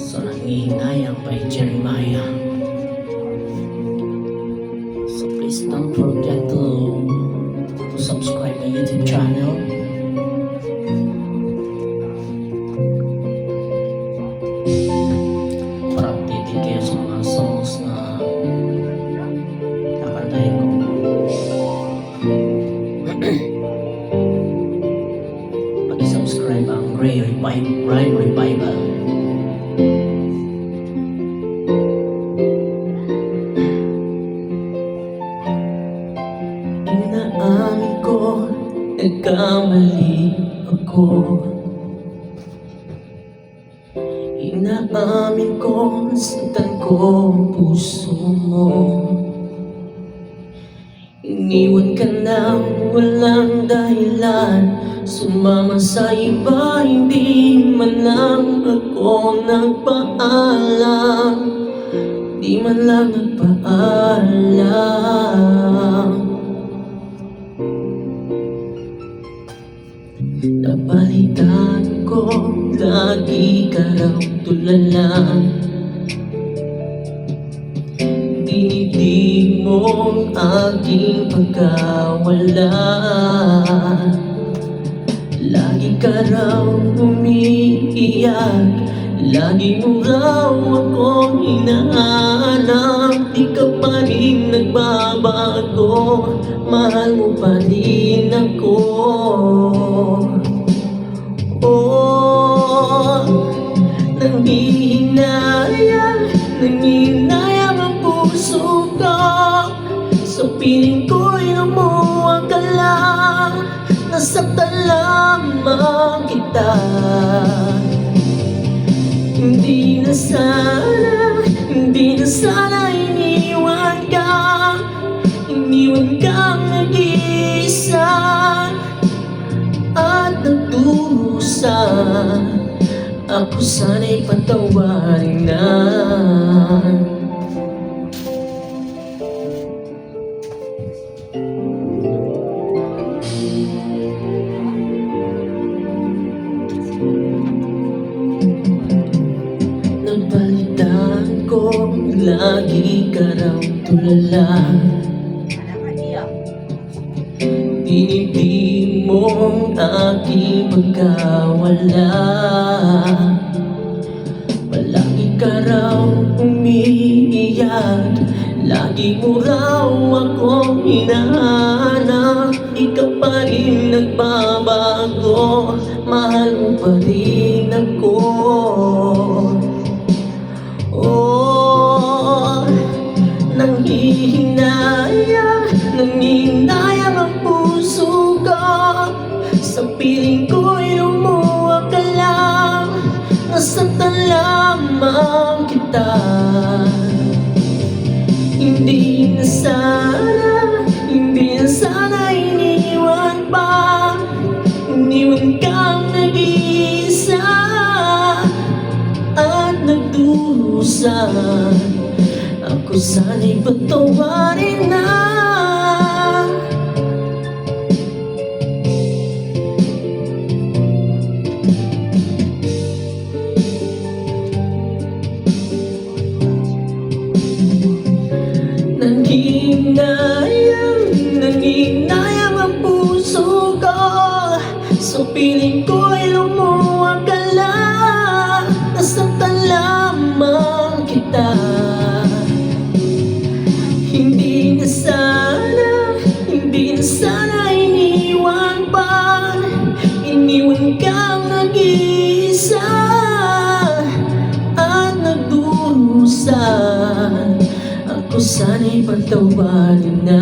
So nangihinayang by Jeremiah. So please don't forget to subscribe my YouTube channel. Para updated kayo sa mga songs na kakantahin ko. Pag-subscribe ang Ray Revival. Inaamin ko, nagkamali ako. Inaamin ko, nasaktan ko ang puso mo. Iniwan ka nang walang dahilan, sumama sa iba, hindi man lang ako nagpaalam. Di man lang nagpaalam. Napalitan ko, lagi ka raw tulala. Dinibdib mong aking pagkawala. Lagi ka raw umiiyak, lagi mo raw akong hinahanap. Di ka pa rin nagbabago, mahal mo pa rin ako. Oh, nangihinayang ang puso ko. Sa piling ko'y lumuha ka lang, nasaktan lamang kita. Hindi na sana iniwan kang nag-iisa at nagdusa. Ako sana'y patawarin na. Nagbalitaan ko, lagi ka raw tulala. Dinibdib mong aking pagkawala. Palagi ka raw umiiyak, lagi mo raw akong hinahanap. Di ka pa rin nagbabago, mahal mo pa rin ako. Oh, nangihinayang ang puso ko. Sa piling ko'y lumuha ka lang, nasaktan lamang kita. Hindi na sana iniwan kang nag-iisa at nagdusa. Ako sana'y patawarin na. Nangihinayang ang puso ko. Sa piling ko'y lumuha ka lang, nasaktan lamang kita. Hindi na sana iniwan kang nag-iisa at nagdusa. Ako sana'y patawarin na.